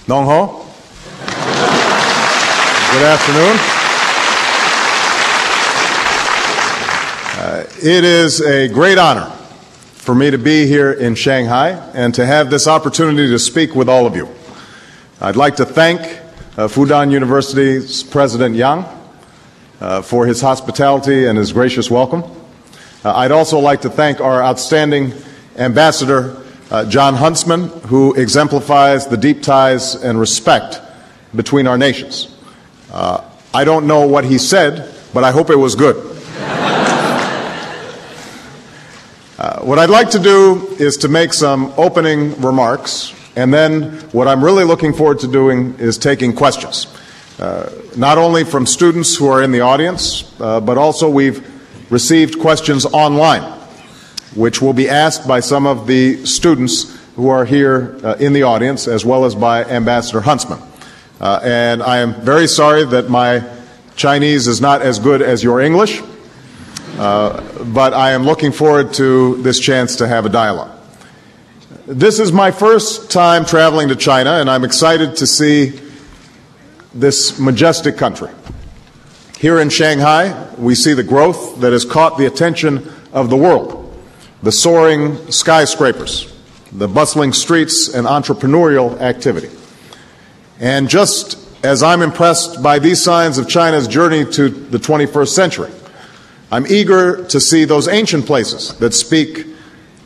Nong Ho. Good afternoon. It is a great honor for me to be here in Shanghai and to have this opportunity to speak with all of you. I'd like to thank Fudan University's President Yang for his hospitality and his gracious welcome. I'd also like to thank our outstanding ambassador, John Huntsman, who exemplifies the deep ties and respect between our nations. I don't know what he said, but I hope it was good. What I'd like to do is to make some opening remarks, and then what I'm really looking forward to doing is taking questions, not only from students who are in the audience, but also we've received questions online, which will be asked by some of the students who are here in the audience, as well as by Ambassador Huntsman. And I am very sorry that my Chinese is not as good as your English, but I am looking forward to this chance to have a dialogue. This is my first time traveling to China, and I'm excited to see this majestic country. Here in Shanghai, we see the growth that has caught the attention of the world, the soaring skyscrapers, the bustling streets, and entrepreneurial activity. And just as I'm impressed by these signs of China's journey to the 21st century, I'm eager to see those ancient places that speak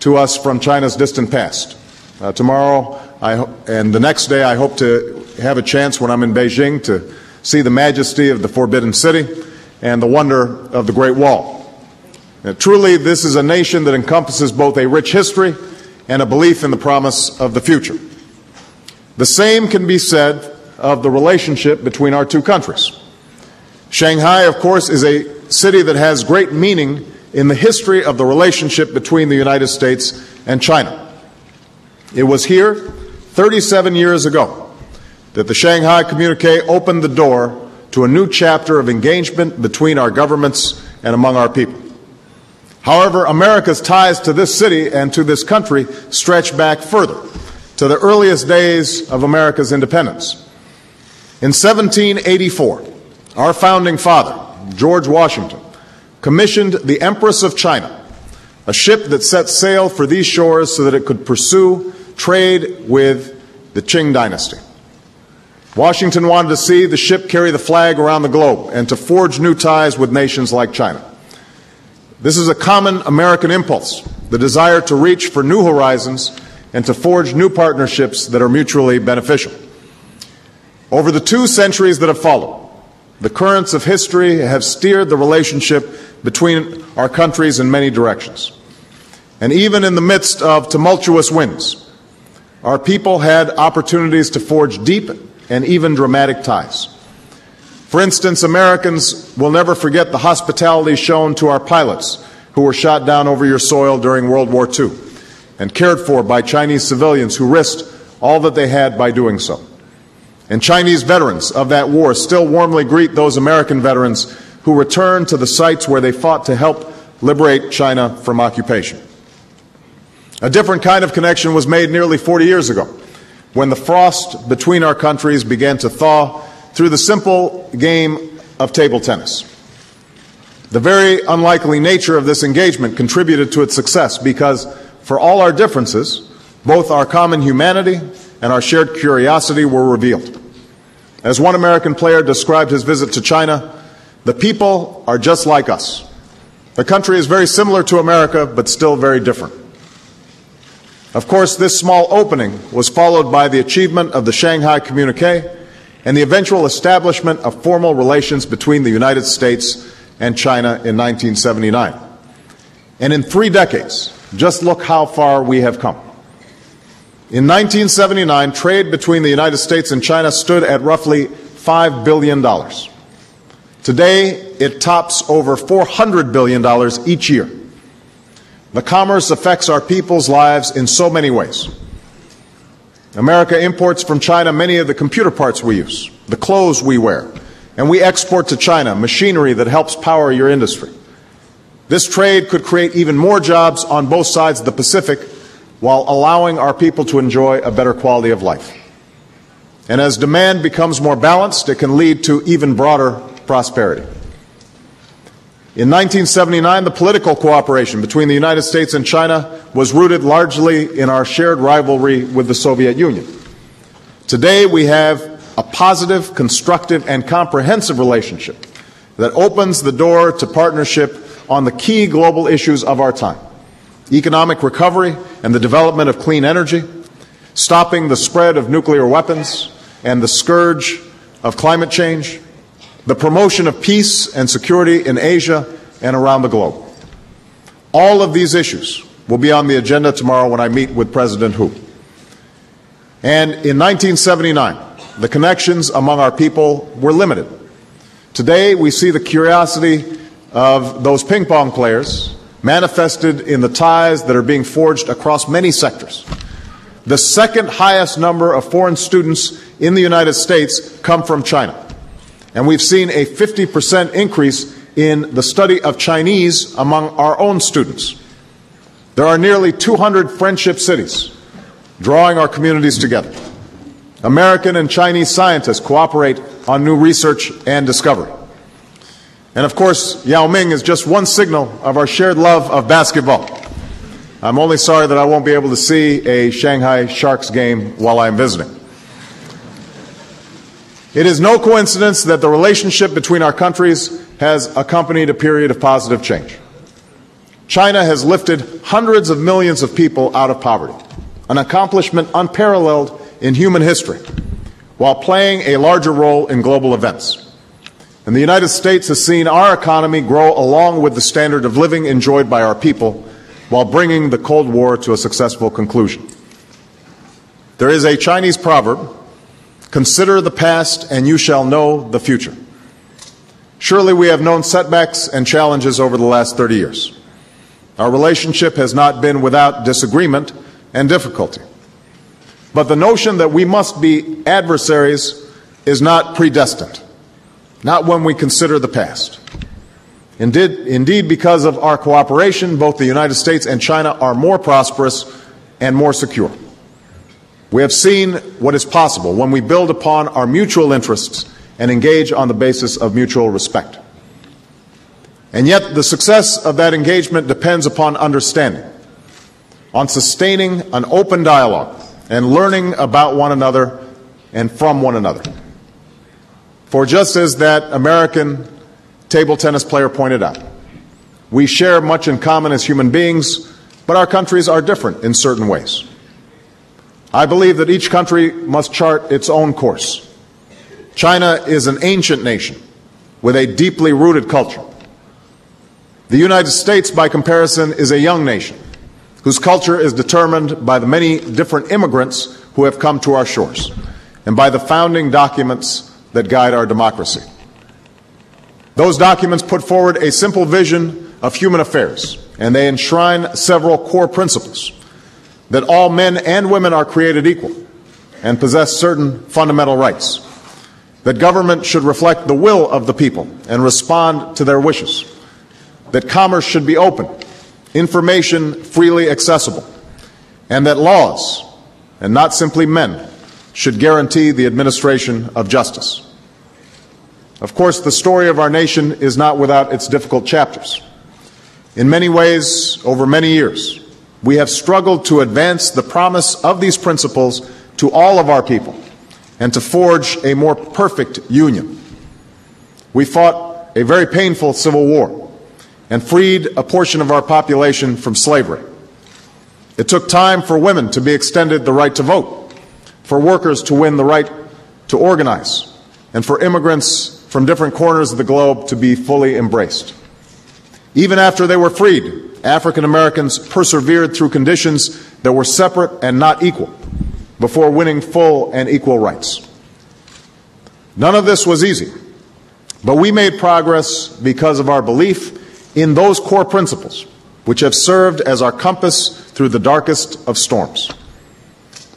to us from China's distant past. Tomorrow and the next day, I hope to have a chance when I'm in Beijing to see the majesty of the Forbidden City and the wonder of the Great Wall. Now, truly, this is a nation that encompasses both a rich history and a belief in the promise of the future. The same can be said of the relationship between our two countries. Shanghai, of course, is a city that has great meaning in the history of the relationship between the United States and China. It was here 37 years ago that the Shanghai Communique opened the door to a new chapter of engagement between our governments and among our people. However, America's ties to this city and to this country stretch back further, to the earliest days of America's independence. In 1784, our founding father, George Washington, commissioned the Empress of China, a ship that set sail for these shores so that it could pursue trade with the Qing dynasty. Washington wanted to see the ship carry the flag around the globe and to forge new ties with nations like China. This is a common American impulse, the desire to reach for new horizons and to forge new partnerships that are mutually beneficial. Over the 2 centuries that have followed, the currents of history have steered the relationship between our countries in many directions. And even in the midst of tumultuous winds, our people had opportunities to forge deep and even dramatic ties. For instance, Americans will never forget the hospitality shown to our pilots who were shot down over your soil during World War II and cared for by Chinese civilians who risked all that they had by doing so. And Chinese veterans of that war still warmly greet those American veterans who returned to the sites where they fought to help liberate China from occupation. A different kind of connection was made nearly 40 years ago, when the frost between our countries began to thaw through the simple game of table tennis. The very unlikely nature of this engagement contributed to its success because, for all our differences, both our common humanity and our shared curiosity were revealed. As one American player described his visit to China, the people are just like us. The country is very similar to America, but still very different. Of course, this small opening was followed by the achievement of the Shanghai Communique and the eventual establishment of formal relations between the United States and China in 1979. And in 3 decades, just look how far we have come. In 1979, trade between the United States and China stood at roughly $5 billion. Today, it tops over $400 billion each year. The commerce affects our people's lives in so many ways. America imports from China many of the computer parts we use, the clothes we wear, and we export to China machinery that helps power your industry. This trade could create even more jobs on both sides of the Pacific while allowing our people to enjoy a better quality of life. And as demand becomes more balanced, it can lead to even broader prosperity. In 1979, the political cooperation between the United States and China was rooted largely in our shared rivalry with the Soviet Union. Today, we have a positive, constructive, and comprehensive relationship that opens the door to partnership on the key global issues of our time: economic recovery and the development of clean energy, stopping the spread of nuclear weapons and the scourge of climate change, the promotion of peace and security in Asia and around the globe. All of these issues will be on the agenda tomorrow when I meet with President Hu. And in 1979, the connections among our people were limited. Today, we see the curiosity of those ping pong players manifested in the ties that are being forged across many sectors. The second highest number of foreign students in the United States come from China. And we've seen a 50% increase in the study of Chinese among our own students. There are nearly 200 friendship cities drawing our communities together. American and Chinese scientists cooperate on new research and discovery. And of course, Yao Ming is just one signal of our shared love of basketball. I'm only sorry that I won't be able to see a Shanghai Sharks game while I'm visiting. It is no coincidence that the relationship between our countries has accompanied a period of positive change. China has lifted hundreds of millions of people out of poverty, an accomplishment unparalleled in human history, while playing a larger role in global events. And the United States has seen our economy grow along with the standard of living enjoyed by our people, while bringing the Cold War to a successful conclusion. There is a Chinese proverb: "Consider the past and you shall know the future." Surely we have known setbacks and challenges over the last 30 years. Our relationship has not been without disagreement and difficulty. But the notion that we must be adversaries is not predestined, not when we consider the past. Indeed, because of our cooperation, both the United States and China are more prosperous and more secure. We have seen what is possible when we build upon our mutual interests and engage on the basis of mutual respect. And yet, the success of that engagement depends upon understanding, on sustaining an open dialogue and learning about one another and from one another. For just as that American table tennis player pointed out, we share much in common as human beings, but our countries are different in certain ways. I believe that each country must chart its own course. China is an ancient nation with a deeply rooted culture. The United States, by comparison, is a young nation whose culture is determined by the many different immigrants who have come to our shores and by the founding documents that guide our democracy. Those documents put forward a simple vision of human affairs, and they enshrine several core principles: that all men and women are created equal and possess certain fundamental rights, that government should reflect the will of the people and respond to their wishes, that commerce should be open, information freely accessible, and that laws, and not simply men, should guarantee the administration of justice. Of course, the story of our nation is not without its difficult chapters. In many ways, over many years, we have struggled to advance the promise of these principles to all of our people and to forge a more perfect union. We fought a very painful civil war and freed a portion of our population from slavery. It took time for women to be extended the right to vote, for workers to win the right to organize, and for immigrants from different corners of the globe to be fully embraced. Even after they were freed, African Americans persevered through conditions that were separate and not equal before winning full and equal rights. None of this was easy, but we made progress because of our belief in those core principles, which have served as our compass through the darkest of storms.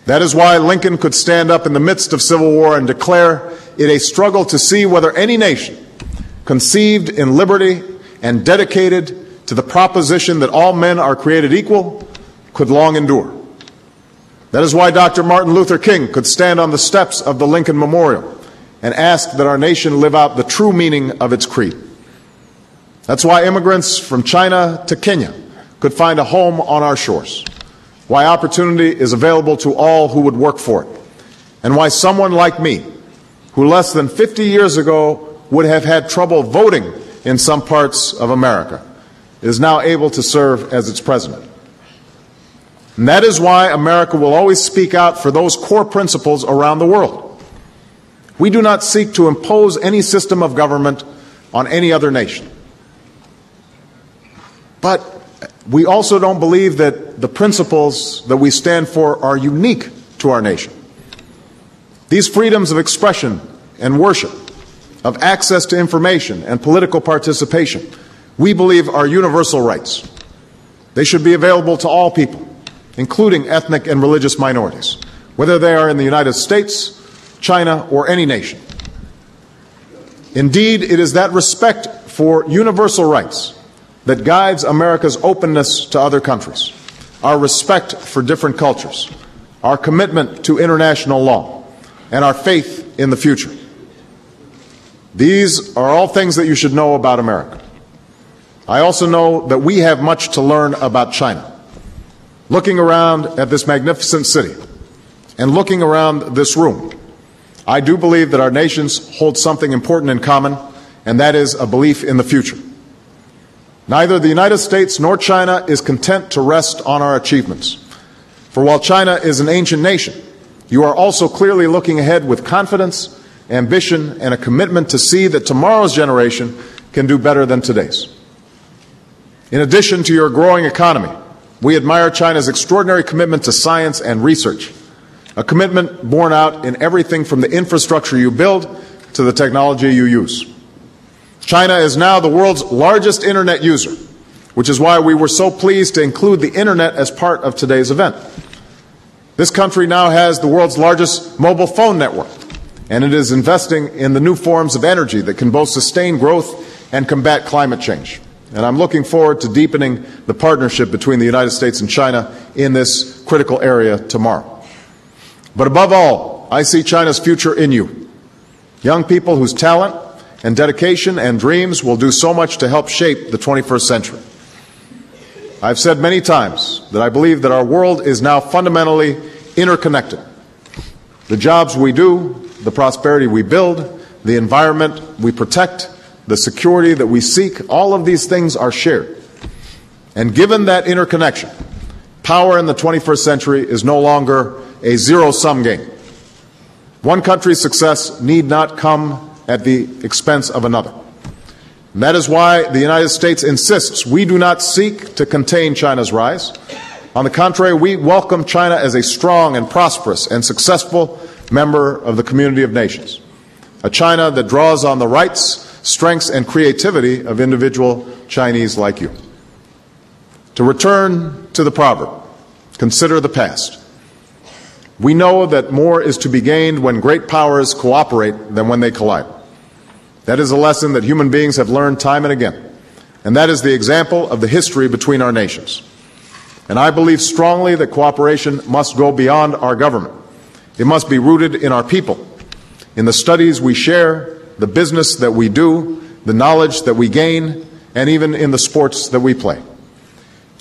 That is why Lincoln could stand up in the midst of civil war and declare it a struggle to see whether any nation conceived in liberty and dedicated to the proposition that all men are created equal could long endure. That is why Dr. Martin Luther King could stand on the steps of the Lincoln Memorial and ask that our nation live out the true meaning of its creed. That's why immigrants from China to Kenya could find a home on our shores, why opportunity is available to all who would work for it, and why someone like me, who less than 50 years ago would have had trouble voting in some parts of America, is now able to serve as its president. And that is why America will always speak out for those core principles around the world. We do not seek to impose any system of government on any other nation. But we also don't believe that the principles that we stand for are unique to our nation. These freedoms of expression and worship, of access to information and political participation, we believe are universal rights. They should be available to all people, including ethnic and religious minorities, whether they are in the United States, China, or any nation. Indeed, it is that respect for universal rights that guides America's openness to other countries, our respect for different cultures, our commitment to international law, and our faith in the future. These are all things that you should know about America. I also know that we have much to learn about China. Looking around at this magnificent city and looking around this room, I do believe that our nations hold something important in common, and that is a belief in the future. Neither the United States nor China is content to rest on our achievements. For while China is an ancient nation, you are also clearly looking ahead with confidence, ambition, and a commitment to see that tomorrow's generation can do better than today's. In addition to your growing economy, we admire China's extraordinary commitment to science and research, a commitment borne out in everything from the infrastructure you build to the technology you use. China is now the world's largest internet user, which is why we were so pleased to include the internet as part of today's event. This country now has the world's largest mobile phone network, and it is investing in the new forms of energy that can both sustain growth and combat climate change. And I'm looking forward to deepening the partnership between the United States and China in this critical area tomorrow. But above all, I see China's future in you, young people whose talent and dedication and dreams will do so much to help shape the 21st century. I've said many times that I believe that our world is now fundamentally interconnected. The jobs we do, the prosperity we build, the environment we protect, the security that we seek, all of these things are shared. And given that interconnection, power in the 21st century is no longer a zero-sum game. One country's success need not come at the expense of another. And that is why the United States insists we do not seek to contain China's rise. On the contrary, we welcome China as a strong and prosperous and successful member of the community of nations, a China that draws on the rights, strengths, and creativity of individual Chinese like you. To return to the proverb, consider the past. We know that more is to be gained when great powers cooperate than when they collide. That is a lesson that human beings have learned time and again, and that is the example of the history between our nations. And I believe strongly that cooperation must go beyond our government. It must be rooted in our people, in the studies we share, the business that we do, the knowledge that we gain, and even in the sports that we play.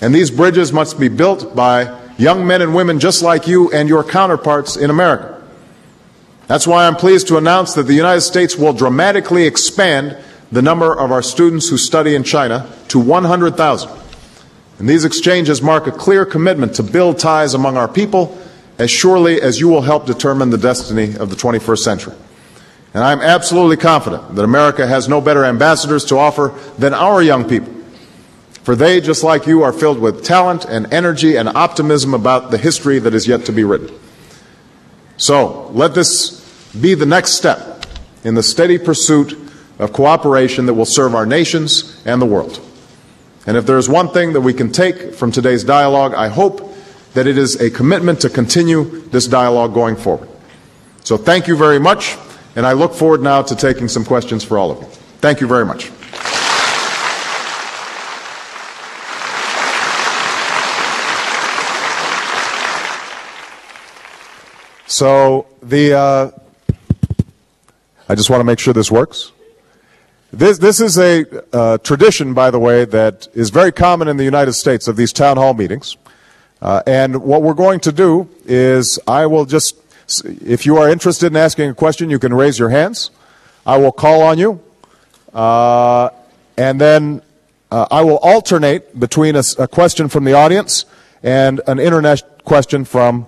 And these bridges must be built by young men and women just like you and your counterparts in America. That's why I'm pleased to announce that the United States will dramatically expand the number of our students who study in China to 100,000. And these exchanges mark a clear commitment to build ties among our people as surely as you will help determine the destiny of the 21st century. And I'm absolutely confident that America has no better ambassadors to offer than our young people. For they, just like you, are filled with talent and energy and optimism about the history that is yet to be written. So, let this be the next step in the steady pursuit of cooperation that will serve our nations and the world. And if there is one thing that we can take from today's dialogue, I hope that it is a commitment to continue this dialogue going forward. So thank you very much, and I look forward now to taking some questions for all of you. Thank you very much. So I just want to make sure this works. This is a tradition, by the way, that is very common in the United States of these town hall meetings. And what we're going to do is I will just, if you are interested in asking a question, you can raise your hands. I will call on you. And then I will alternate between a question from the audience and an internet question from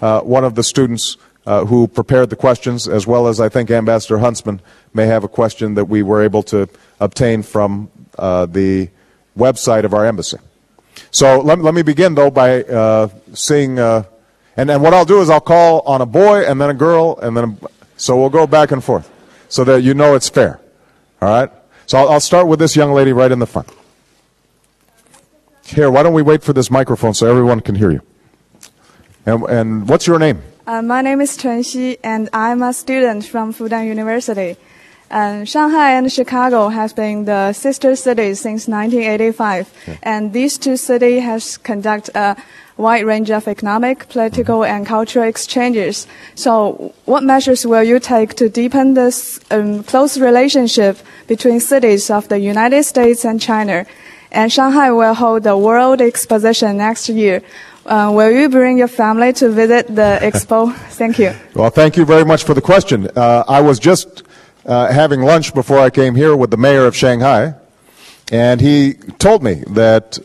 one of the students who prepared the questions, as well as I think Ambassador Huntsman may have a question that we were able to obtain from the website of our embassy. So let me begin, though, by seeing, and what I'll do is I'll call on a boy and then a girl, and then so we'll go back and forth so that you know it's fair. All right? So I'll start with this young lady right in the front. Here, why don't we wait for this microphone so everyone can hear you? And what's your name? My name is Chen Xi, and I'm a student from Fudan University. Shanghai and Chicago have been the sister cities since 1985, okay. And these two cities have conducted a wide range of economic, political, and cultural exchanges. So what measures will you take to deepen this close relationship between cities of the United States and China? And Shanghai will hold the World Exposition next year. Will you bring your family to visit the expo? Thank you. Well, thank you very much for the question. I was just having lunch before I came here with the mayor of Shanghai, and he told me that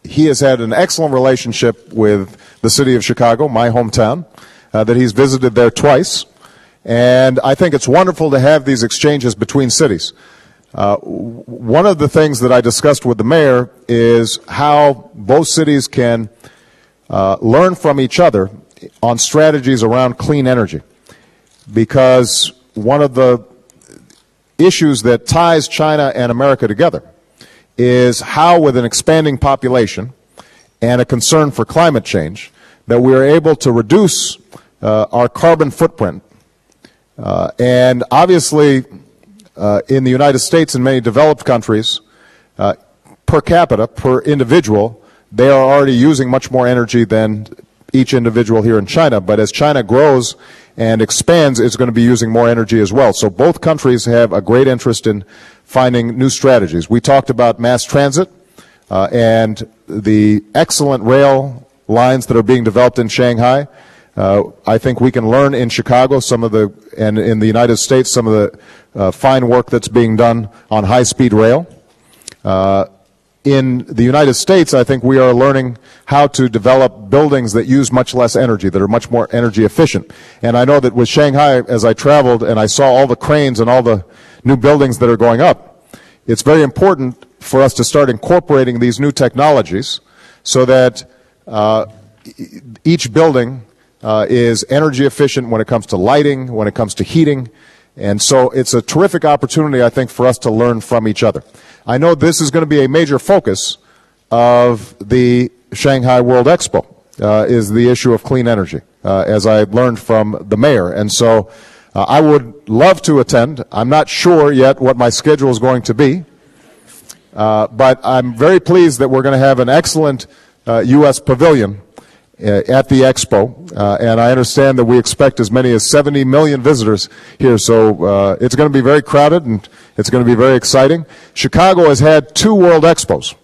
he has had an excellent relationship with the city of Chicago, my hometown, that he's visited there twice, and I think it's wonderful to have these exchanges between cities. One of the things that I discussed with the mayor is how both cities can learn from each other on strategies around clean energy, because one of the issues that ties China and America together is how, with an expanding population and a concern for climate change, that we are able to reduce our carbon footprint. And obviously, in the United States and many developed countries, per capita, per individual, they are already using much more energy than each individual here in China. But as China grows and expands, it's going to be using more energy as well. So both countries have a great interest in finding new strategies. We talked about mass transit and the excellent rail lines that are being developed in Shanghai. I think we can learn in Chicago and in the United States some of the fine work that's being done on high-speed rail. In the United States, I think we are learning how to develop buildings that use much less energy, that are much more energy efficient. And I know that with Shanghai, as I traveled and I saw all the cranes and all the new buildings that are going up, it's very important for us to start incorporating these new technologies so that each building is energy efficient when it comes to lighting, when it comes to heating. And so it's a terrific opportunity, I think, for us to learn from each other. I know this is going to be a major focus of the Shanghai World Expo, is the issue of clean energy, as I learned from the mayor. And so I would love to attend. I'm not sure yet what my schedule is going to be, but I'm very pleased that we're going to have an excellent U.S. pavilion at the Expo, and I understand that we expect as many as 70 million visitors here, so it's going to be very crowded and it's going to be very exciting. Chicago has had 2 World Expos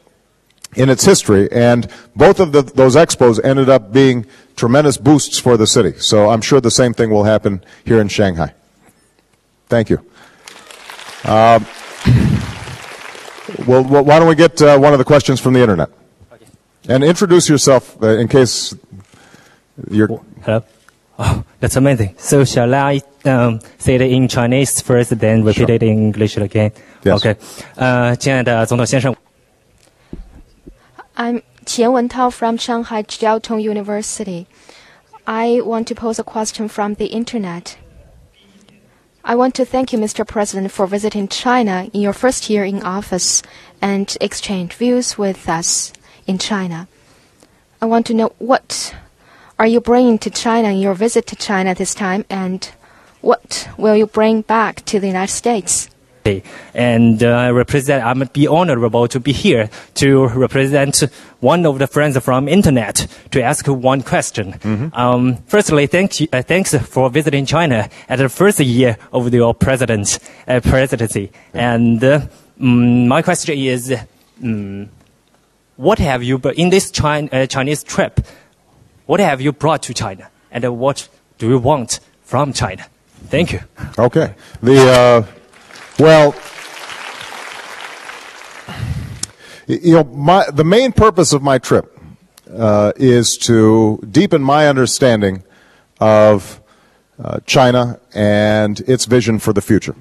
in its history, and both of those expos ended up being tremendous boosts for the city, so I'm sure the same thing will happen here in Shanghai. Thank you. Well, why don't we get one of the questions from the internet? And introduce yourself in case you're... Hello? Oh, that's amazing. So shall I say it in Chinese first, then repeat it in English again? Yes. Okay. 亲爱的总统先生 I'm Qian Wentao from Shanghai Jiaotong University. I want to pose a question from the internet. I want to thank you, Mr. President, for visiting China in your first year in office and exchange views with us in China. I want to know what are you bringing to China in your visit to China this time, and what will you bring back to the United States? And I'm be honorable to be here to represent one of the friends from internet to ask one question. Mm-hmm. Firstly, thanks for visiting China at the first year of your presidency. And my question is, what have you in this Chinese trip? What have you brought to China, and what do you want from China? Thank you. Okay. Well, the main purpose of my trip is to deepen my understanding of China and its vision for the future.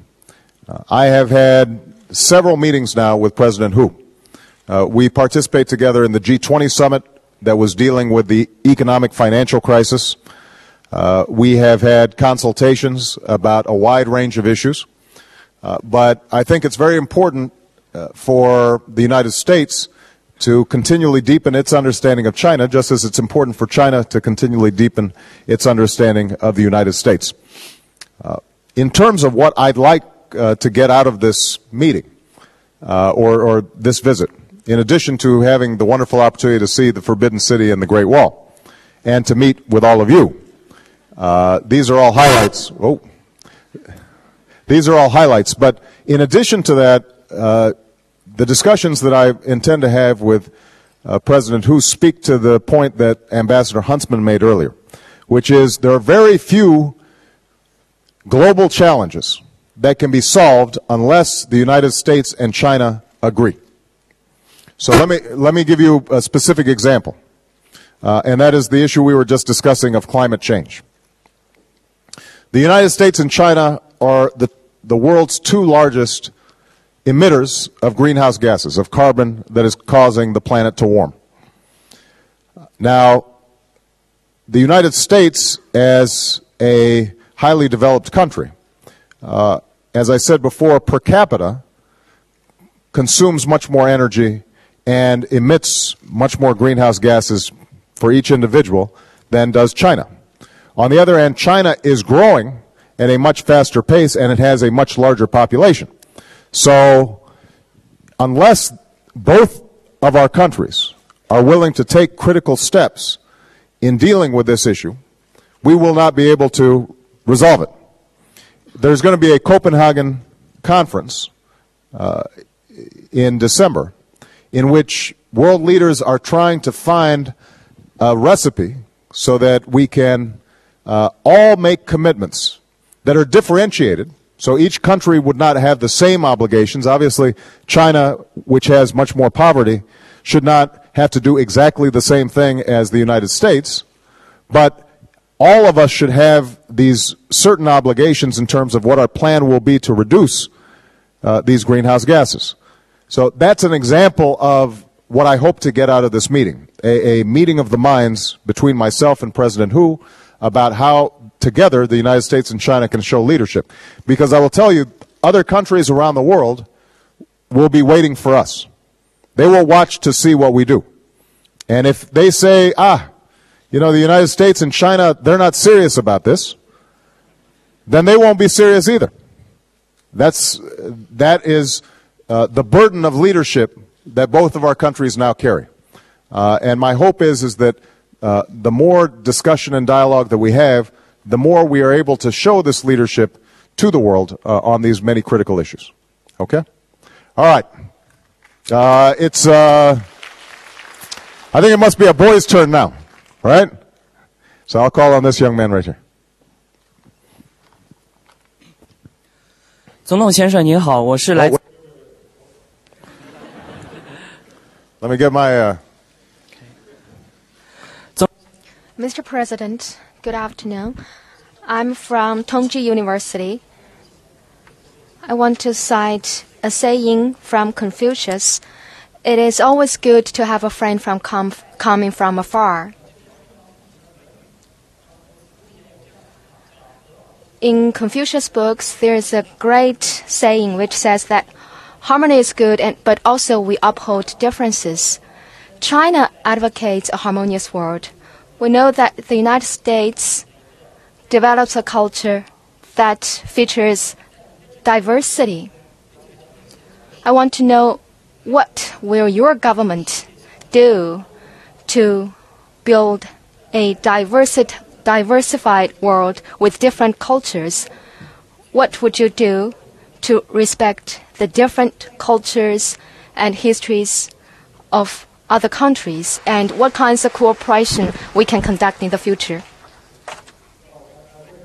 I have had several meetings now with President Hu. We participate together in the G20 summit that was dealing with the economic financial crisis. We have had consultations about a wide range of issues. But I think it's very important for the United States to continually deepen its understanding of China, just as it's important for China to continually deepen its understanding of the United States. In terms of what I'd like to get out of this meeting or this visit, in addition to having the wonderful opportunity to see the Forbidden City and the Great Wall, and to meet with all of you, these are all highlights. Oh. These are all highlights, but in addition to that, the discussions that I intend to have with President Hu speak to the point that Ambassador Huntsman made earlier, which is there are very few global challenges that can be solved unless the United States and China agree. So let me give you a specific example, and that is the issue we were just discussing of climate change. The United States and China are the world's two largest emitters of greenhouse gases, of carbon that is causing the planet to warm. Now, the United States, as a highly developed country, as I said before, per capita consumes much more energy and emits much more greenhouse gases for each individual than does China. On the other hand, China is growing at a much faster pace, and it has a much larger population. So unless both of our countries are willing to take critical steps in dealing with this issue, we will not be able to resolve it. There's going to be a Copenhagen conference in December in which world leaders are trying to find a recipe so that we can all make commitments that are differentiated, so each country would not have the same obligations. Obviously, China, which has much more poverty, should not have to do exactly the same thing as the United States, but all of us should have these certain obligations in terms of what our plan will be to reduce these greenhouse gases. So that's an example of what I hope to get out of this meeting, a meeting of the minds between myself and President Hu about how together the United States and China can show leadership. Because I will tell you, other countries around the world will be waiting for us. They will watch to see what we do. And if they say, you know, the United States and China, they're not serious about this, then they won't be serious either. That is the burden of leadership that both of our countries now carry. And my hope is that the more discussion and dialogue that we have, the more we are able to show this leadership to the world on these many critical issues. Okay? All right. I think it must be a boy's turn now, right? So I'll call on this young man right here. 总统先生您好，我是来。Let me get my. Mr. President, good afternoon. I'm from Tongji University. I want to cite a saying from Confucius. It is always good to have a friend coming from afar. In Confucius' books, there is a great saying which says that harmony is good, but also we uphold differences. China advocates a harmonious world. We know that the United States develops a culture that features diversity. I want to know, what will your government do to build a diversified world with different cultures? What would you do to respect the different cultures and histories of other countries, and what kinds of cooperation we can conduct in the future?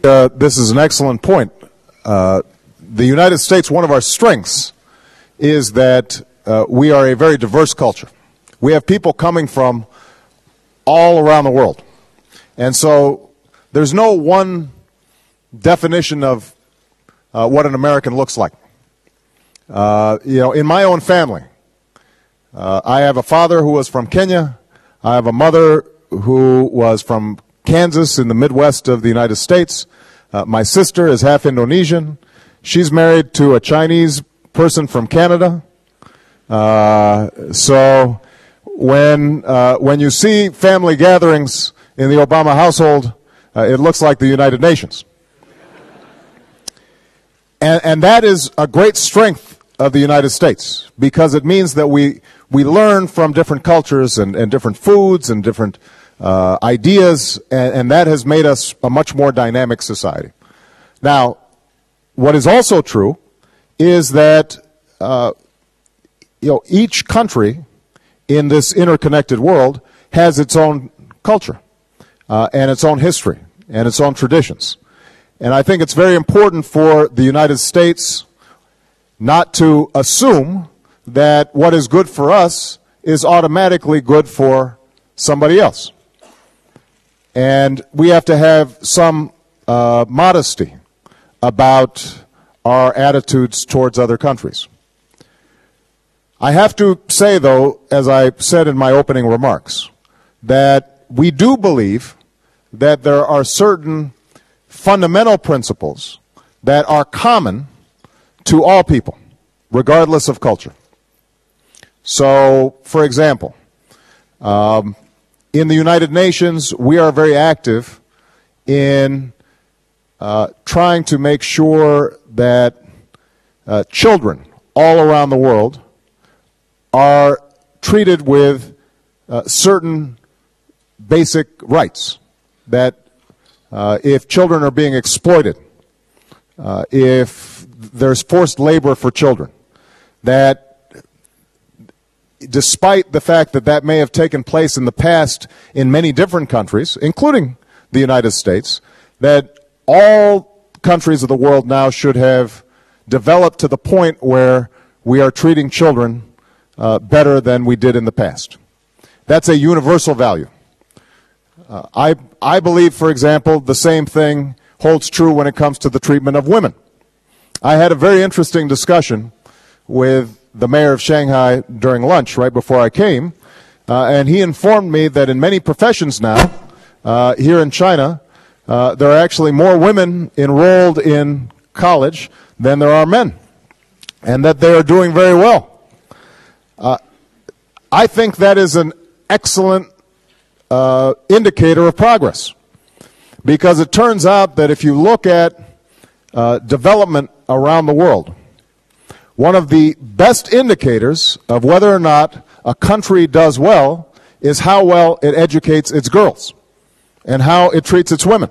This is an excellent point. The United States, one of our strengths is that we are a very diverse culture. We have people coming from all around the world. And so there's no one definition of what an American looks like. In my own family, I have a father who was from Kenya. I have a mother who was from Kansas in the Midwest of the United States. My sister is half Indonesian. She's married to a Chinese person from Canada. So when you see family gatherings in the Obama household, it looks like the United Nations. And that is a great strength of the United States, because it means that we learn from different cultures and different foods and different ideas, and that has made us a much more dynamic society. Now, what is also true is that each country in this interconnected world has its own culture and its own history and its own traditions. And I think it's very important for the United States not to assume that what is good for us is automatically good for somebody else. And we have to have some modesty about our attitudes towards other countries. I have to say, though, as I said in my opening remarks, that we do believe that there are certain fundamental principles that are common to all people, regardless of culture. So, for example, in the United Nations, we are very active in trying to make sure that children all around the world are treated with certain basic rights. That if children are being exploited, if there's forced labor for children, that despite the fact that that may have taken place in the past in many different countries, including the United States, that all countries of the world now should have developed to the point where we are treating children better than we did in the past. That's a universal value. I believe, for example, the same thing holds true when it comes to the treatment of women. I had a very interesting discussion with the mayor of Shanghai during lunch right before I came, and he informed me that in many professions now, here in China, there are actually more women enrolled in college than there are men, and that they are doing very well. I think that is an excellent indicator of progress, because it turns out that if you look at development around the world, one of the best indicators of whether or not a country does well is how well it educates its girls and how it treats its women.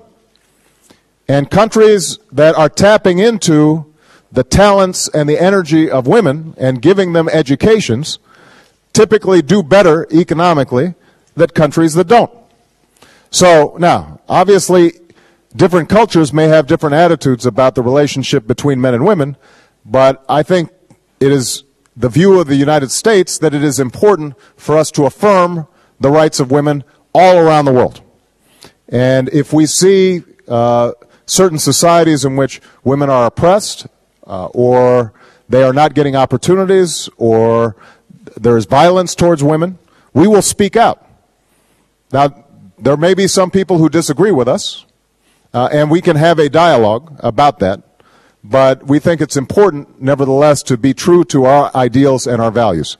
And countries that are tapping into the talents and the energy of women and giving them educations typically do better economically than countries that don't. So now, obviously, different cultures may have different attitudes about the relationship between men and women, but I think it is the view of the United States that it is important for us to affirm the rights of women all around the world. And if we see certain societies in which women are oppressed, or they are not getting opportunities, or there is violence towards women, we will speak out. Now, there may be some people who disagree with us, and we can have a dialogue about that, but we think it's important, nevertheless, to be true to our ideals and our values.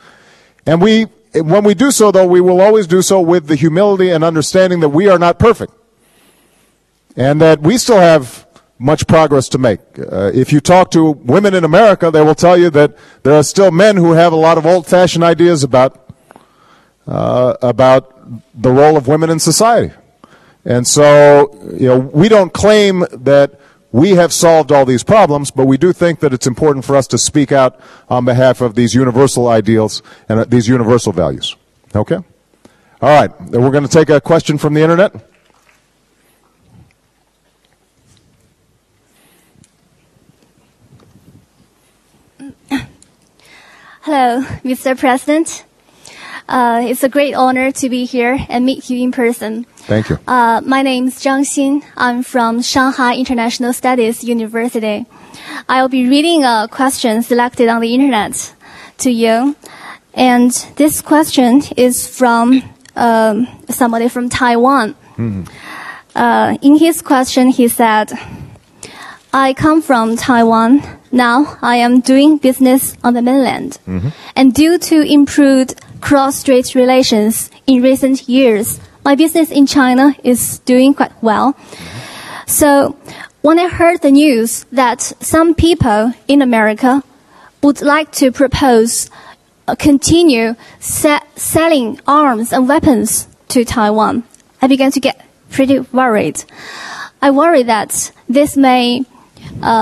And when we do so, though, we will always do so with the humility and understanding that we are not perfect, and that we still have much progress to make. If you talk to women in America, they will tell you that there are still men who have a lot of old-fashioned ideas about the role of women in society. And so, we don't claim that we have solved all these problems, but we do think that it's important for us to speak out on behalf of these universal ideals and these universal values. Okay? All right. We're going to take a question from the internet. Hello, Mr. President. It's a great honor to be here and meet you in person. Thank you. My name is Zhang Xin. I'm from Shanghai International Studies University. I'll be reading a question selected on the internet to you. And this question is from somebody from Taiwan. Mm-hmm. In his question, he said, I come from Taiwan. Now I am doing business on the mainland. Mm-hmm. And due to improved cross-strait relations in recent years, my business in China is doing quite well. Mm-hmm. So when I heard the news that some people in America would like to propose continue selling arms and weapons to Taiwan, I began to get pretty worried. I worry that this may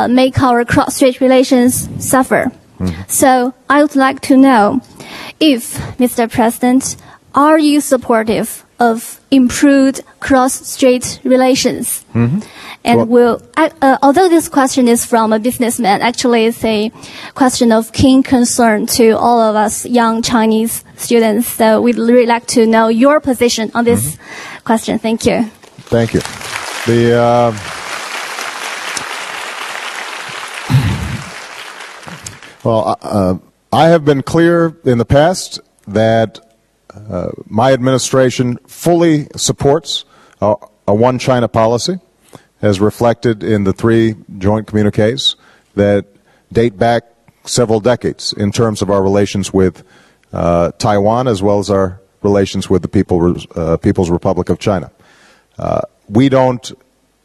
make our cross-strait relations suffer. Mm-hmm. So I would like to know if, Mr. President, are you supportive of improved cross-strait relations? Mm-hmm. And although this question is from a businessman, actually it's a question of keen concern to all of us young Chinese students. So we'd really like to know your position on this question. Thank you. Thank you. I have been clear in the past that my administration fully supports a one China policy, as reflected in the 3 joint communiques that date back several decades in terms of our relations with Taiwan as well as our relations with the People's Republic of China. We don't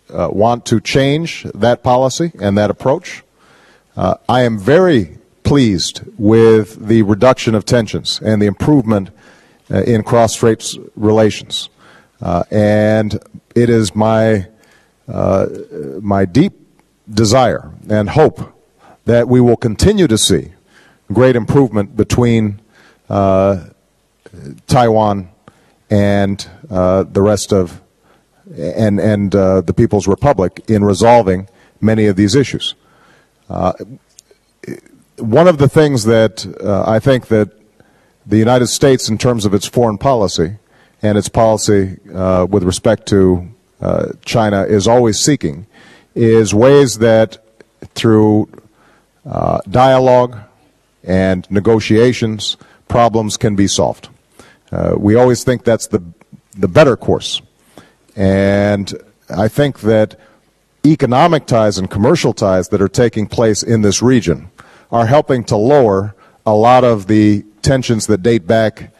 want to change that policy and that approach. I am very pleased with the reduction of tensions and the improvement in cross-strait relations. And it is my deep desire and hope that we will continue to see great improvement between Taiwan and the rest of and the People's Republic in resolving many of these issues. One of the things that I think that the United States, in terms of its foreign policy and its policy with respect to China, is always seeking, is ways that through dialogue and negotiations, problems can be solved. We always think that's the better course. And I think that economic ties and commercial ties that are taking place in this region are helping to lower a lot of the tensions that date back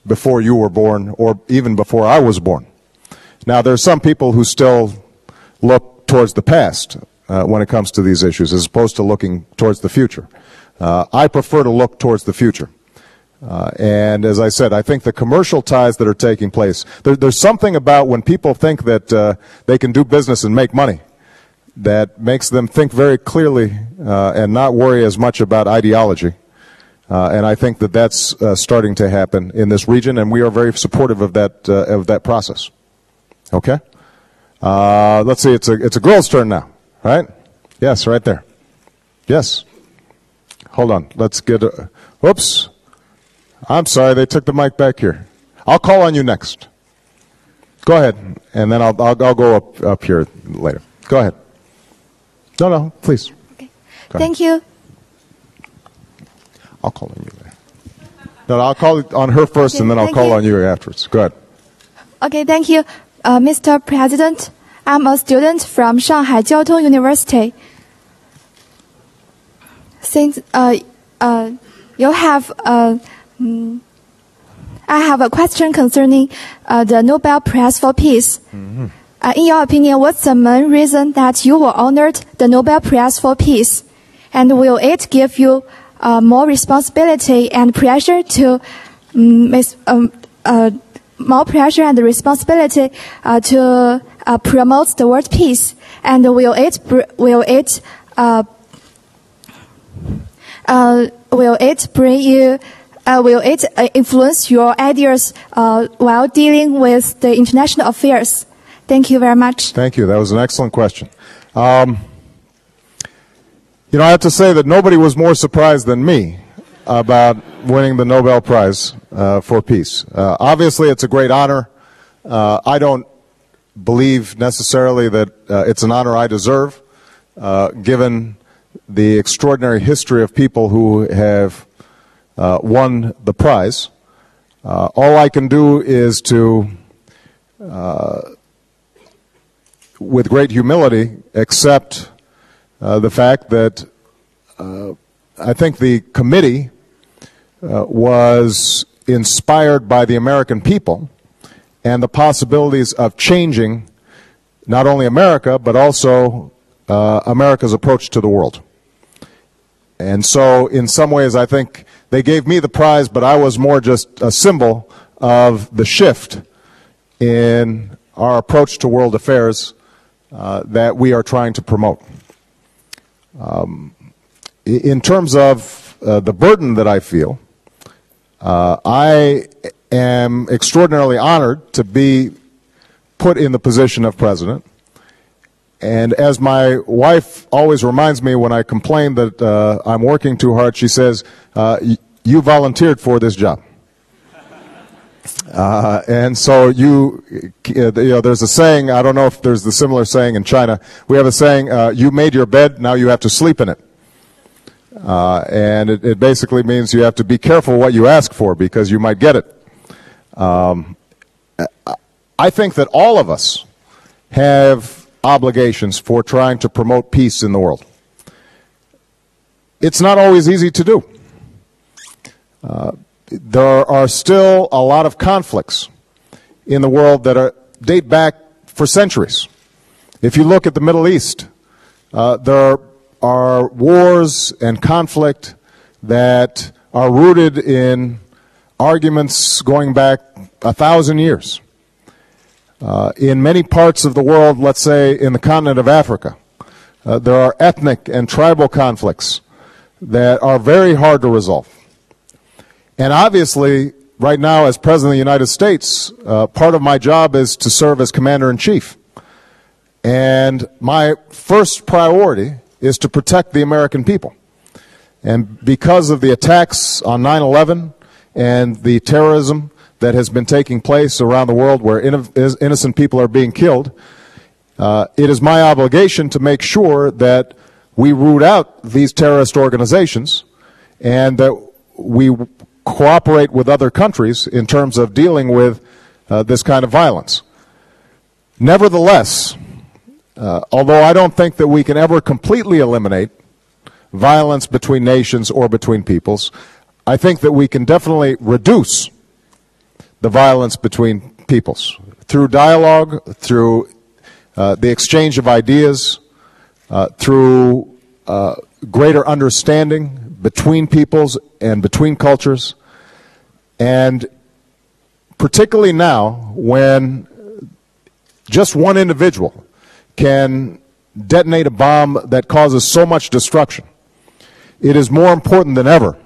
before you were born or even before I was born. Now, there are some people who still look towards the past when it comes to these issues as opposed to looking towards the future. I prefer to look towards the future. And as I said, I think the commercial ties that are taking place, there's something about when people think that they can do business and make money that makes them think very clearly and not worry as much about ideology. And I think that that's starting to happen in this region, and we are very supportive of that process. Okay? Let's see, it's a girl's turn now, right? Yes, right there. Yes. Hold on. Let's get whoops. I'm sorry, they took the mic back here. I'll call on you next. Go ahead, and then I'll go up here later. Go ahead. No, please. Okay. Thank you. I'll call on you later. No, I'll call on her first, okay, and then I'll call on you afterwards. Go ahead. Okay, thank you. Mr. President, I'm a student from Shanghai Jiaotong University. Since you have I have a question concerning the Nobel Prize for Peace. Mm-hmm. In your opinion, what's the main reason that you were honored the Nobel Prize for Peace? And will it give you more responsibility and pressure to more pressure and responsibility to promote the world peace? And will it influence your ideas while dealing with the international affairs? Thank you very much. Thank you. That was an excellent question. I have to say that nobody was more surprised than me about winning the Nobel Prize for Peace. Obviously, it's a great honor. I don't believe necessarily that it's an honor I deserve, given the extraordinary history of people who have won the prize. All I can do is to, with great humility, accept the fact that I think the committee was inspired by the American people and the possibilities of changing not only America, but also America's approach to the world. And so, in some ways, I think they gave me the prize, but I was more just a symbol of the shift in our approach to world affairs that we are trying to promote. In terms of the burden that I feel, I am extraordinarily honored to be put in the position of president. And as my wife always reminds me when I complain that I'm working too hard, she says, you volunteered for this job. And so there's a saying, I don't know if there's the similar saying in China. We have a saying, you made your bed, now you have to sleep in it. And it basically means you have to be careful what you ask for because you might get it. I think that all of us have obligations for trying to promote peace in the world. It's not always easy to do. There are still a lot of conflicts in the world that date back for centuries. If you look at the Middle East, there are wars and conflict that are rooted in arguments going back 1,000 years. In many parts of the world, let's say in the continent of Africa, there are ethnic and tribal conflicts that are very hard to resolve. And obviously, right now, as President of the United States, part of my job is to serve as Commander-in-Chief. And my first priority is to protect the American people. And because of the attacks on 9/11 and the terrorism that has been taking place around the world where innocent people are being killed, it is my obligation to make sure that we root out these terrorist organizations and that we cooperate with other countries in terms of dealing with this kind of violence. Nevertheless, although I don't think that we can ever completely eliminate violence between nations or between peoples, I think that we can definitely reduce the violence between peoples through dialogue, through the exchange of ideas, through greater understanding between peoples and between cultures, and particularly now when just one individual can detonate a bomb that causes so much destruction, it is more important than ever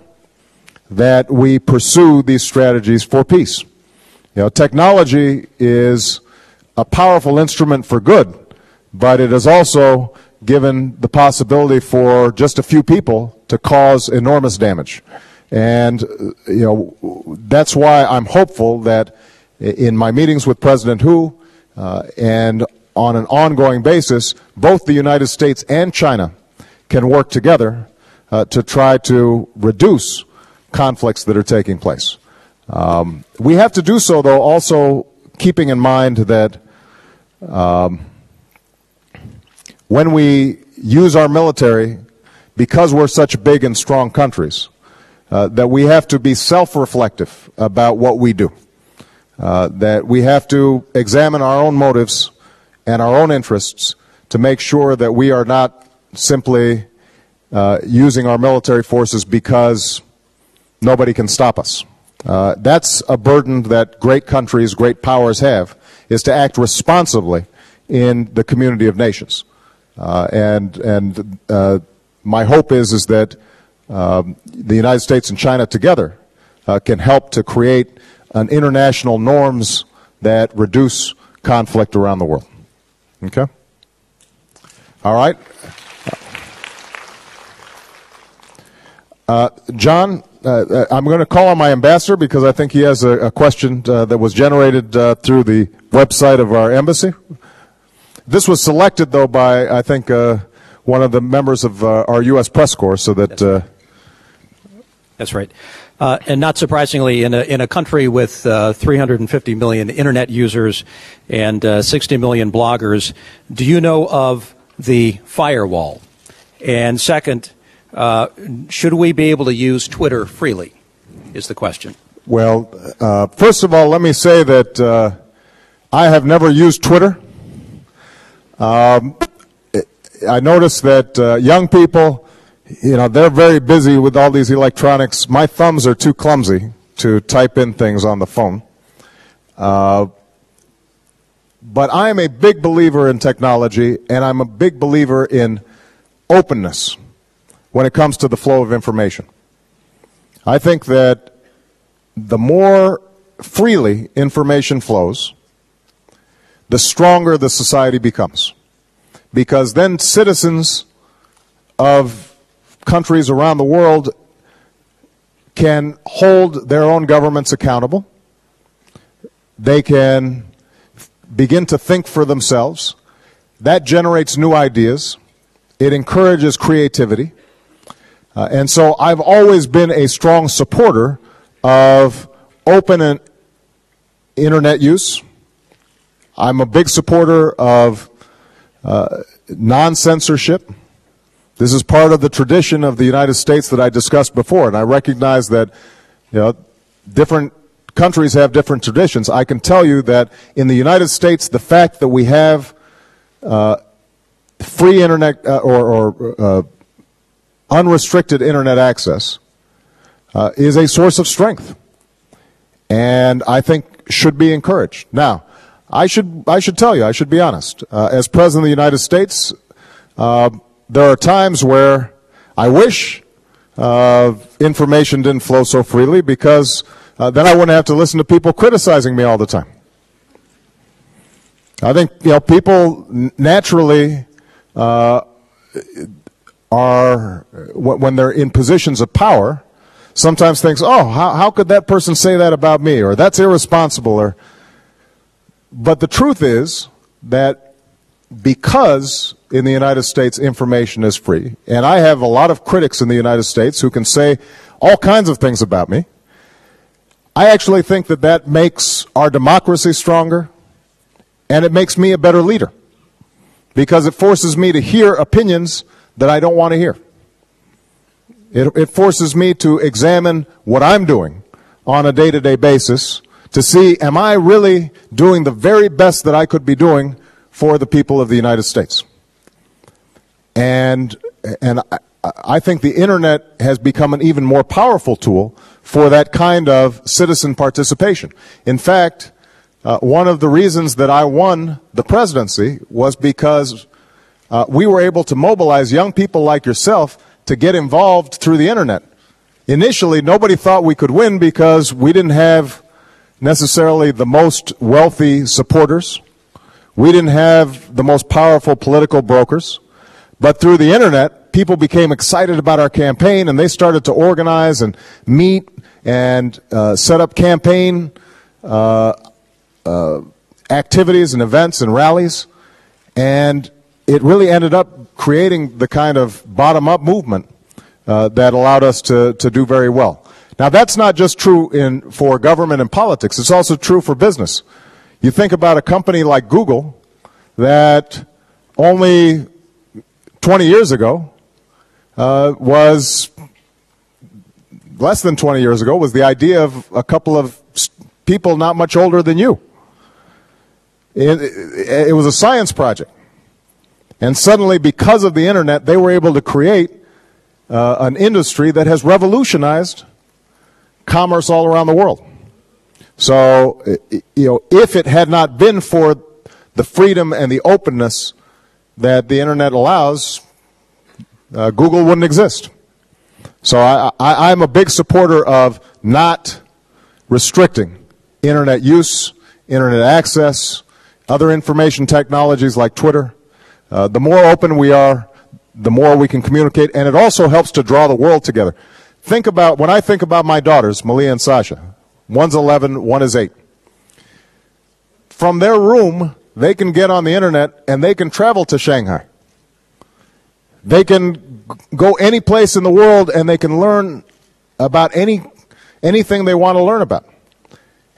that we pursue these strategies for peace. Technology is a powerful instrument for good, but it is also given the possibility for just a few people to cause enormous damage. And, that's why I'm hopeful that in my meetings with President Hu and on an ongoing basis, both the United States and China can work together to try to reduce conflicts that are taking place. We have to do so, though, also keeping in mind that when we use our military, because we're such big and strong countries, that we have to be self-reflective about what we do, that we have to examine our own motives and our own interests to make sure that we are not simply using our military forces because nobody can stop us. That's a burden that great countries, great powers have, is to act responsibly in the community of nations. My hope is that the United States and China together can help to create an international norms that reduce conflict around the world. Okay? All right. John, I'm going to call on my ambassador because I think he has a question that was generated through the website of our embassy. This was selected, though, by, I think, one of the members of our U.S. press corps, so that... That's right. And not surprisingly, in a country with 350 million Internet users and 60 million bloggers, do you know of the firewall? And second, should we be able to use Twitter freely, is the question. Well, first of all, let me say that I have never used Twitter. I notice that young people, you know, they're very busy with all these electronics. My thumbs are too clumsy to type in things on the phone. But I am a big believer in technology, and I'm a big believer in openness when it comes to the flow of information. I think that the more freely information flows, the stronger the society becomes. Because then citizens of countries around the world can hold their own governments accountable. They can begin to think for themselves. That generates new ideas. It encourages creativity. And so I've always been a strong supporter of open internet use. I'm a big supporter of non-censorship. This is part of the tradition of the United States that I discussed before, and I recognize that, you know, different countries have different traditions. I can tell you that in the United States, the fact that we have free internet or unrestricted internet access is a source of strength, and I think should be encouraged. Now, I should tell you, I should be honest. As President of the United States, there are times where I wish information didn't flow so freely, because then I wouldn't have to listen to people criticizing me all the time. I think, you know, people naturally are, when they're in positions of power, sometimes thinks, oh, how could that person say that about me, or that's irresponsible, but the truth is that because in the United States information is free, and I have a lot of critics in the United States who can say all kinds of things about me, I actually think that that makes our democracy stronger, and it makes me a better leader, because it forces me to hear opinions that I don't want to hear. It forces me to examine what I'm doing on a day-to-day basis to see, am I really doing the very best that I could be doing for the people of the United States? And I think the Internet has become an even more powerful tool for that kind of citizen participation. In fact, one of the reasons that I won the presidency was because we were able to mobilize young people like yourself to get involved through the Internet. Initially, nobody thought we could win because we didn't have necessarily the most wealthy supporters. We didn't have the most powerful political brokers. But through the Internet, people became excited about our campaign, and they started to organize and meet and set up campaign activities and events and rallies. And it really ended up creating the kind of bottom-up movement that allowed us to do very well. Now, that's not just true for government and politics. It's also true for business. You think about a company like Google that only 20 years ago was, less than 20 years ago, was the idea of a couple of people not much older than you. It was a science project. And suddenly, because of the internet, they were able to create an industry that has revolutionized commerce all around the world. So, if it had not been for the freedom and the openness that the internet allows, Google wouldn't exist. So I'm a big supporter of not restricting internet use, internet access, other information technologies like Twitter. The more open we are, the more we can communicate, and it also helps to draw the world together. When I think about my daughters, Malia and Sasha, one's 11, one is 8. From their room, they can get on the internet and they can travel to Shanghai. They can go any place in the world and they can learn about anything they want to learn about.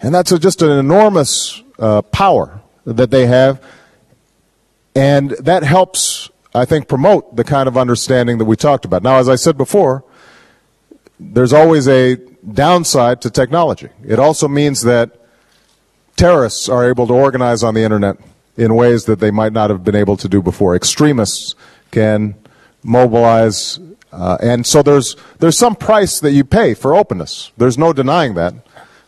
And that's just an enormous power that they have. And that helps, I think, promote the kind of understanding that we talked about. Now, as I said before, there's always a downside to technology. It also means that terrorists are able to organize on the internet in ways that they might not have been able to do before. Extremists can mobilize, and so there's some price that you pay for openness. There's no denying that.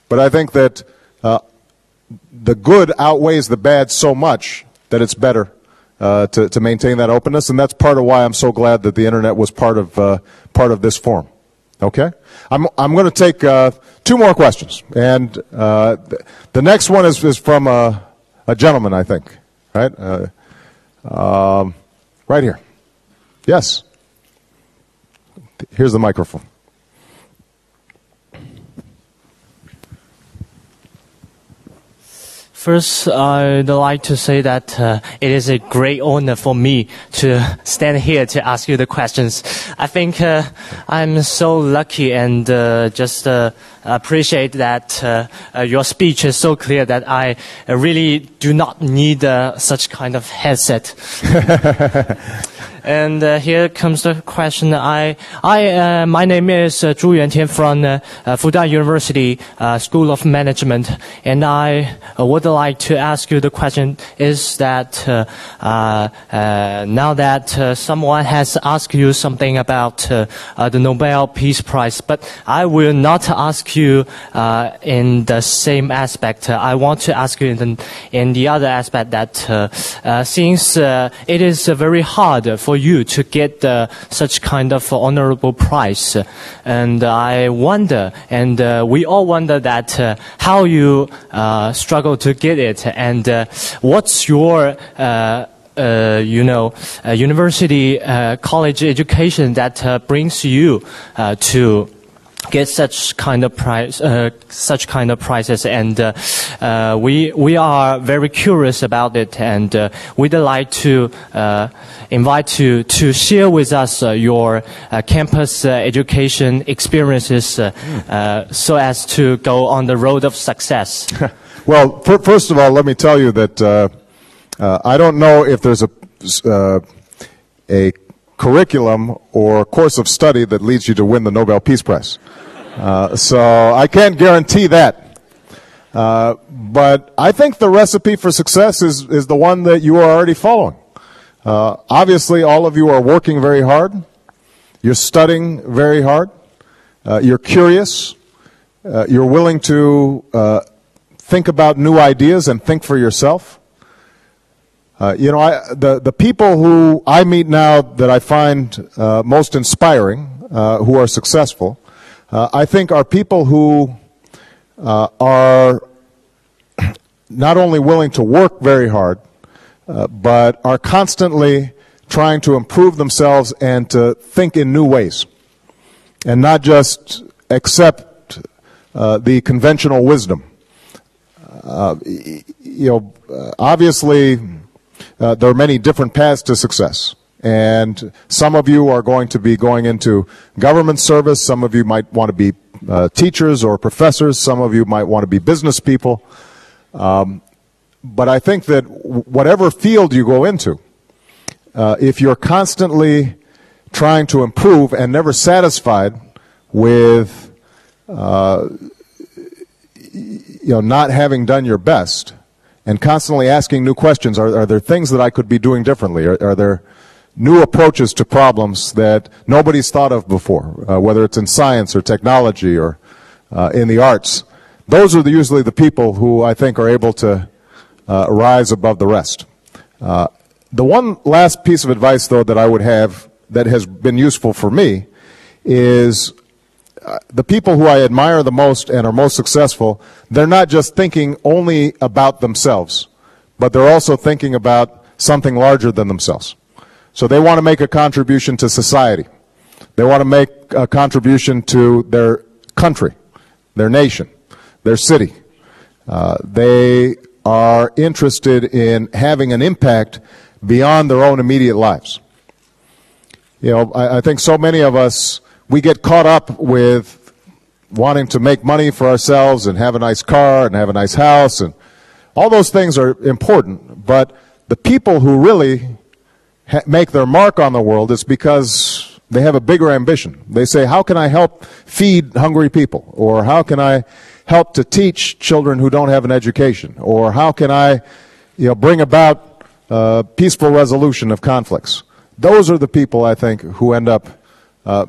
But I think that the good outweighs the bad so much that it's better to maintain that openness, and that's part of why I'm so glad that the internet was part of this forum. Okay, I'm going to take 2 more questions, and the next one is from a gentleman, I think, right? Right here. Yes. Here's the microphone. First, I'd like to say that it is a great honor for me to stand here to ask you the questions. I think I'm so lucky and just appreciate that your speech is so clear that I really do not need such kind of headset. And here comes the question. My name is Zhu Yuantian from Fudan University School of Management, and I would like to ask you the question is that now that someone has asked you something about the Nobel Peace Prize, but I will not ask you in the same aspect. I want to ask you in the other aspect that since it is very hard for you to get such kind of honorable prize, and I wonder, and we all wonder that how you struggle to get it, and what's your university college education that brings you to get such kind of prize, such kind of prizes, and we are very curious about it, and we'd like to invite you to share with us your campus education experiences, so as to go on the road of success. Well, first of all, let me tell you that I don't know if there's a curriculum or course of study that leads you to win the Nobel Peace Prize. So I can't guarantee that. But I think the recipe for success is the one that you are already following. Obviously, all of you are working very hard. You're studying very hard. You're curious. You're willing to think about new ideas and think for yourself. The people who I meet now that I find most inspiring, who are successful, I think are people who are not only willing to work very hard, but are constantly trying to improve themselves and to think in new ways, and not just accept the conventional wisdom. Obviously, there are many different paths to success. And some of you are going to be going into government service. Some of you might want to be teachers or professors. Some of you might want to be business people. But I think that whatever field you go into, if you're constantly trying to improve and never satisfied with not having done your best, and constantly asking new questions. Are there things that I could be doing differently? Are there new approaches to problems that nobody's thought of before, whether it's in science or technology or in the arts? Those are usually the people who I think are able to rise above the rest. The one last piece of advice, though, that I would have that has been useful for me is the people who I admire the most and are most successful, they're not just thinking only about themselves, but they're also thinking about something larger than themselves. So they want to make a contribution to society. They want to make a contribution to their country, their nation, their city. They are interested in having an impact beyond their own immediate lives. You know, I think so many of us, we get caught up with wanting to make money for ourselves and have a nice car and have a nice house, and all those things are important, but the people who really make their mark on the world is because they have a bigger ambition. They say, how can I help feed hungry people? Or how can I help to teach children who don't have an education? Or how can I, bring about peaceful resolution of conflicts? Those are the people, I think, who end up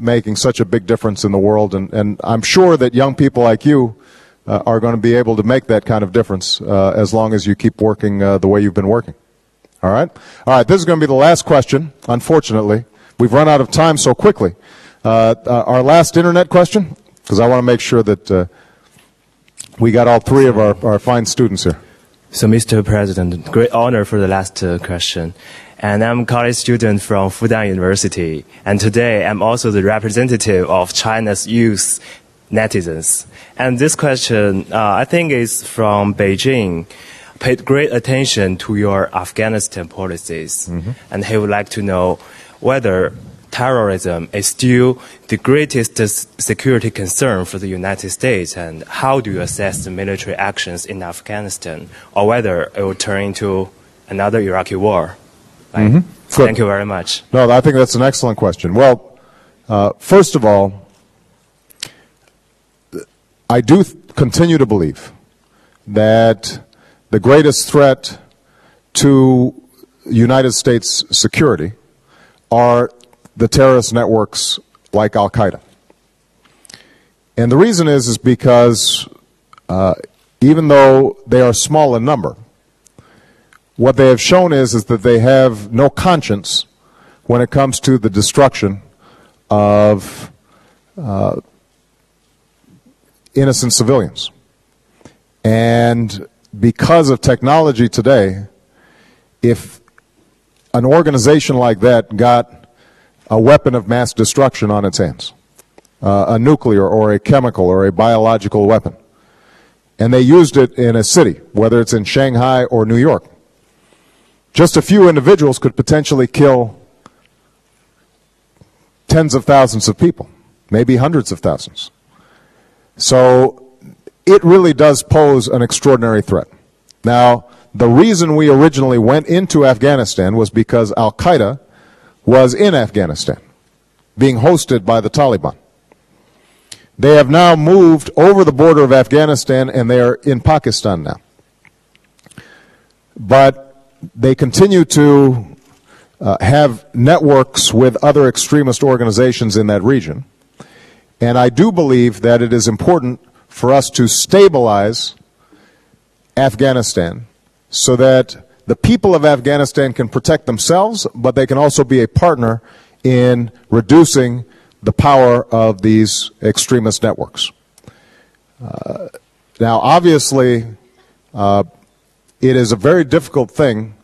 making such a big difference in the world. And I'm sure that young people like you are going to be able to make that kind of difference as long as you keep working the way you've been working. All right? All right, this is going to be the last question, unfortunately. We've run out of time so quickly. Our last internet question, because I want to make sure that we got all three of our fine students here. So, Mr. President, great honor for the last question. And I'm a college student from Fudan University. And today I'm also the representative of China's youth netizens. And this question, I think, is from Beijing. Paid great attention to your Afghanistan policies. Mm-hmm. And he would like to know whether terrorism is still the greatest security concern for the United States, and how do you assess the military actions in Afghanistan, or whether it will turn into another Iraqi war? Mm-hmm. Thank you very much. No, I think that's an excellent question. Well, first of all, I do continue to believe that the greatest threat to United States security are the terrorist networks like Al-Qaeda. And the reason is because even though they are small in number, what they have shown is that they have no conscience when it comes to the destruction of innocent civilians. And because of technology today, if an organization like that got a weapon of mass destruction on its hands, a nuclear or a chemical or a biological weapon, and they used it in a city, whether it's in Shanghai or New York, just a few individuals could potentially kill tens of thousands of people, maybe hundreds of thousands. So it really does pose an extraordinary threat. Now, the reason we originally went into Afghanistan was because Al-Qaeda was in Afghanistan, being hosted by the Taliban. They have now moved over the border of Afghanistan, and they are in Pakistan now. But they continue to have networks with other extremist organizations in that region. And I do believe that it is important for us to stabilize Afghanistan so that the people of Afghanistan can protect themselves, but they can also be a partner in reducing the power of these extremist networks. Now, obviously, it is a very difficult thing.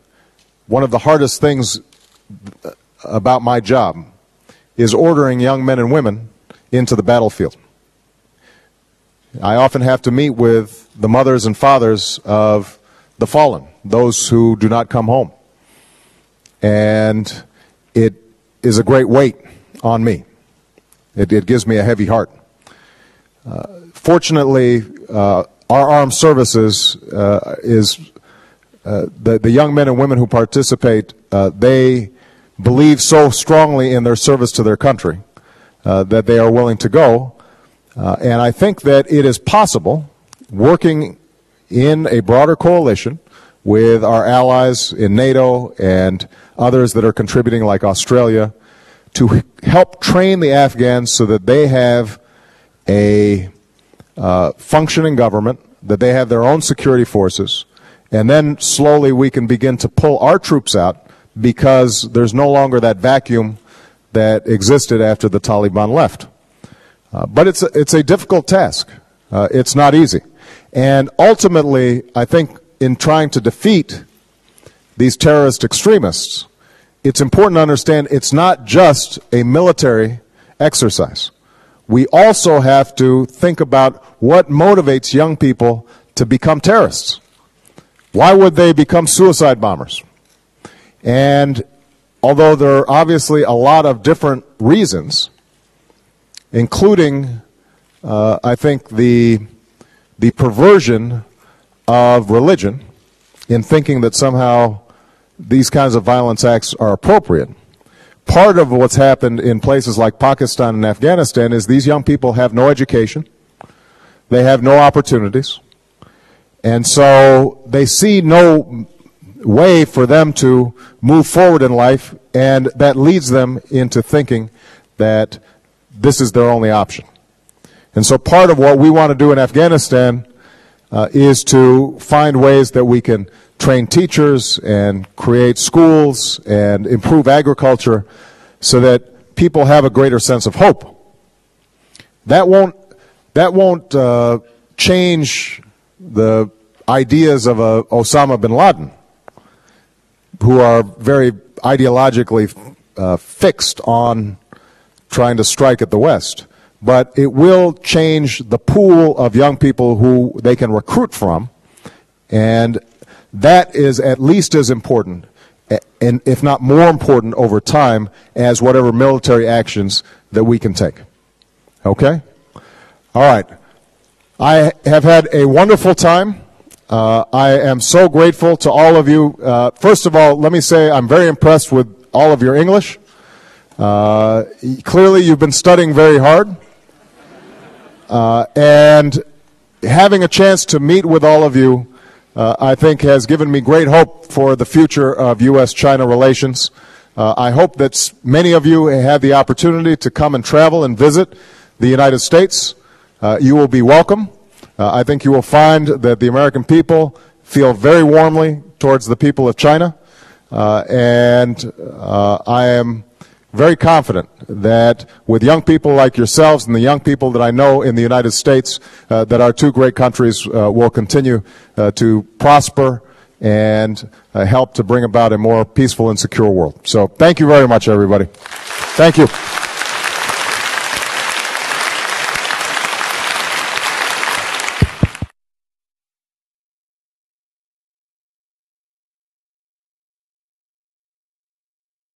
One of the hardest things about my job is ordering young men and women into the battlefield. I often have to meet with the mothers and fathers of the fallen, those who do not come home. And it is a great weight on me. It gives me a heavy heart. Fortunately, our armed services the young men and women who participate, they believe so strongly in their service to their country that they are willing to go. And I think that it is possible, working in a broader coalition with our allies in NATO and others that are contributing like Australia to help train the Afghans so that they have a functioning government, that they have their own security forces, and then slowly we can begin to pull our troops out because there's no longer that vacuum that existed after the Taliban left. But it's a difficult task. It's not easy. And ultimately, I think in trying to defeat these terrorist extremists, it's important to understand it's not just a military exercise. We also have to think about what motivates young people to become terrorists. Why would they become suicide bombers? And although there are obviously a lot of different reasons, including, I think, the perversion of religion in thinking that somehow these kinds of violence acts are appropriate. Part of what's happened in places like Pakistan and Afghanistan is these young people have no education, they have no opportunities, and so they see no way for them to move forward in life, and that leads them into thinking that this is their only option. And so part of what we want to do in Afghanistan is to find ways that we can train teachers and create schools and improve agriculture so that people have a greater sense of hope. That won't change the ideas of Osama bin Laden, who are very ideologically fixed on trying to strike at the West. But it will change the pool of young people who they can recruit from, and that is at least as important, and if not more important over time, as whatever military actions that we can take. Okay? All right. I have had a wonderful time. I am so grateful to all of you. First of all, let me say I'm very impressed with all of your English. Clearly you've been studying very hard. And having a chance to meet with all of you, I think has given me great hope for the future of U.S.-China relations. I hope that many of you have the opportunity to come and travel and visit the United States. You will be welcome. I think you will find that the American people feel very warmly towards the people of China. And I am very confident that with young people like yourselves and the young people that I know in the United States, that our two great countries will continue to prosper and help to bring about a more peaceful and secure world. So thank you very much, everybody. Thank you.